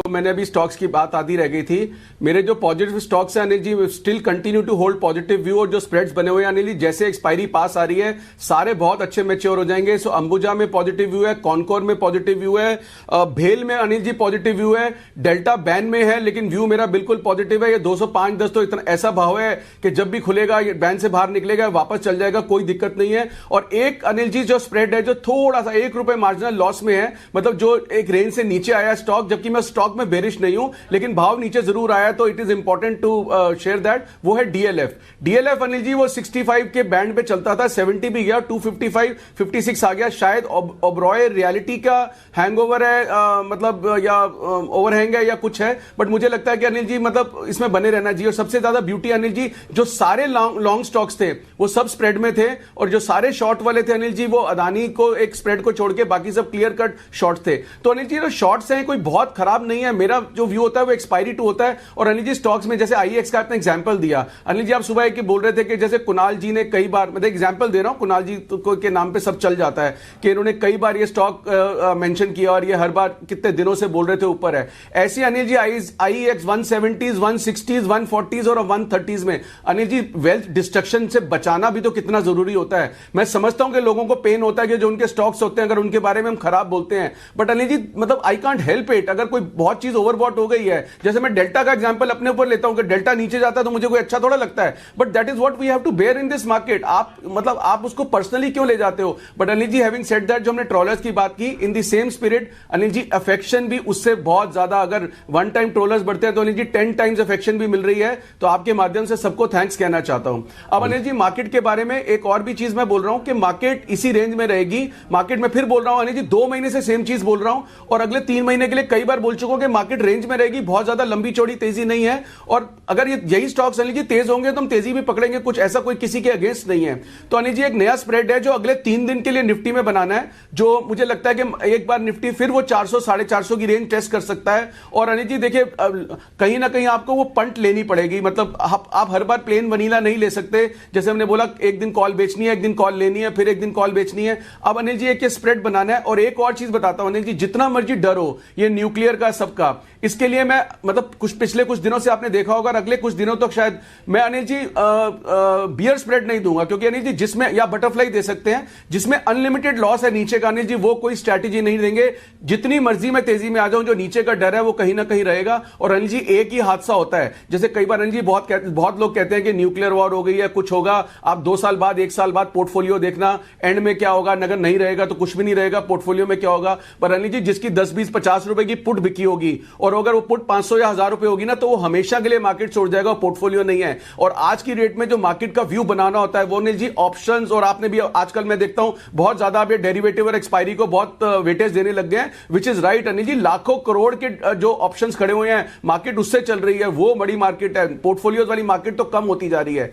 मैंने अभी स्टॉक्स की बात आधी रह गई थी। मेरे जो पॉजिटिव स्टॉक्स हैं Anil ji, still continue to hold positive view, और जो स्प्रेड्स बने हुए हैं अनिल जी, जैसे एक्सपायरी पास आ रही है सारे बहुत अच्छे मैच्योर हो जाएंगे। सो अंबुजा में पॉजिटिव व्यू है, कॉनकोर में पॉजिटिव व्यू है, भेल में अनिल जी पॉजिटिव व्यू है, डेल्टा बैन में है लेकिन व्यू मेरा बिल्कुल पॉजिटिव है। ये 205-10 तो इतना ऐसा भाव है कि जब भी खुलेगा ये बैन से बाहर निकलेगा वापस चल जाएगा, कोई दिक्कत नहीं है। और एक अनिल जी जो स्प्रेड है जो थोड़ा सा ₹1 मार्जिनल लॉस में है, मतलब जो एक रेंज से नीचे आया स्टॉक, जबकि मैं स्टॉक में बेरिश नहीं हूं लेकिन भाव नीचे जरूर आया, तो it is important to share that. वो है डीएलएफ अनिल जी, वो 65 के बैंड पे चलता था, 70 भी गया, 255 56 आ गया। शायद ओबरॉय रियलिटी का हैंगओवर है, मतलब या ओवरहैंग है या कुछ है, बट मुझे लगता है कि अनिल जी मतलब इसमें बने रहना चाहिए। और सबसे ज्यादा ब्यूटी अनिल जी, जो सारे लॉन्ग स्टॉक्स थे वो सब स्प्रेड में थे, और जो सारे शॉर्ट वाले थे अनिल जी वो अदानी को एक स्प्रेड को छोड़ के बाकी सब क्लियर कट शॉर्ट थे। तो अनिल जी जो शॉर्ट्स हैं कोई बहुत खराब नहीं है, मेरा जो व्यू होता है वो एक्सपायरी टू होता है। और अनिल जी स्टॉक्स में जैसे आईएक्स का आपने एग्जांपल दिया अनिल जी, आप सुबह एक बोल रहे थे कि जैसे कुणाल जी ने कई बार, मतलब एग्जांपल दे रहा हूं, कुणाल जी के नाम पे सब चल जाता है कि इन्होंने कई बार ये स्टॉक मेंशन किया और ये हर बार कितने दिनों से बोल रहे थे ऊपर है। ऐसे Anil ji आईएक्स 170s 160s 140s और 130s में अनिल जी वेल्थ डिस्ट्रक्शन से बचाना भी तो कितना जरूरी होता है। मैं समझता हूं कि लोगों को पेन होता है कि जो उनके स्टॉक्स होते हैं अगर उनके बारे में हम खराब बोलते हैं, बट अनिल जी मतलब आई कांट हेल्प इट। अगर कोई बहुत चीज ओवरबॉट हो गई है, जैसे मैं डेल्टा का एग्जांपल अपने ऊपर लेता हूं कि डेल्टा नीचे जाता है तो मुझे कोई अच्छा थोड़ा लगता है, but that is what we have to bear in this market. आप मतलब आप उसको पर्सनली क्यों ले जाते हो। But Anil ji having said that, जो हमने ट्रोलर्स की बात की, in the same spirit Anil ji affection भी उससे बहुत ज्यादा, अगर वन टाइम ट्रोलर्स बढ़ते हैं तो अनिल जी 10 टाइम्स अफेक्शन भी मिल रही है। तो आपके माध्यम से सबको थैंक्स कहना चाहता हूं। अब अनिल जी मार्केट के बारे में एक और भी चीज मैं बोल रहा हूं कि मार्केट इसी रेंज में रहेगी। मार्केट में फिर बोल रहा हूं अनिल जी 2 महीने से सेम चीज बोल रहा हूं, और अगले 3 महीने के लिए कई बार बोल चुका हूं कि मार्केट रेंज में रहेगी, बहुत ज्यादा लंबी चौड़ी तेजी नहीं है। और अगर यही स्टॉक्स अनिल जी तेज होंगे तो हम तेजी भी पकड़ेंगे, कुछ ऐसा कोई किसी के अगेंस्ट नहीं है। तो अनिल जी एक नया स्प्रेड है जो अगले 3 दिन के लिए निफ्टी में बनाना है, जो मुझे लगता है कि एक बार निफ्टी फिर वो 400 450 की रेंज टेस्ट कर सकता है। और अनिल जी देखिए कहीं ना कहीं आपको वो पंट लेनी पड़ेगी, मतलब आप हर बार प्लेन वनीला नहीं ले सकते। जैसे हमने बोला एक दिन कॉल बेचनी है, एक दिन कॉल लेनी है, फिर एक दिन कॉल बेचनी है। अब अनिल जी एक स्प्रेड बनाना है। और एक और चीज बताता हूं अनिल जी, जितना मर्जी डर हो ये न्यूक्लियर का सबका, इसके लिए मैं मतलब पिछले कुछ दिनों से आपने देखा होगा, अगले कुछ दिनों तक शायद मैं अनिल जी बियर स्प्रेड नहीं दूंगा, क्योंकि अनिल जी जिसमें, या बटरफ्लाई दे सकते हैं जिसमें अनलिमिटेड लॉस है नीचे का, अनिल जी वो कोई स्ट्रैटेजी नहीं देंगे। जितनी मर्जी मैं तेजी में आ जाऊं, जो नीचे का डर है वो कहीं ना कहीं रहेगा। और अनिल जी एक ही हादसा होता है, जैसे कई बार अनिल जी बहुत लोग कहते हैं कि न्यूक्लियर वॉर हो गई है, कुछ होगा, आप 2 साल बाद 1 साल बाद पोर्टफोलियो देखना एंड में क्या होगा, अगर नहीं रहेगा तो कुछ भी नहीं रहेगा, पोर्टफोलियो में क्या होगा। पर अनिल जी जिसकी 10 20 50 रुपए की पुट बिकी होगी, और अगर वो पुट 500 या 1000 रुपए होगी ना, तो वो हमेशा के लिए मार्केट छोड़ जाएगा, पोर्टफोलियो नहीं है। और आज की रेट में जो मार्केट का व्यू बनाना होता है वो अनिल जी ऑप्शंस, और आपने भी आजकल मैं देखता हूं बहुत ज्यादा आप ये डेरिवेटिव और एक्सपायरी को बहुत वेटेज देने लग गए हैं, which is right Anil ji. लाखों करोड़ के जो ऑप्शंस खड़े हुए हैं, मार्केट उससे चल रही है, वो बड़ी मार्केट है। पोर्टफोलियोज वाली मार्केट तो कम होती जा रही है।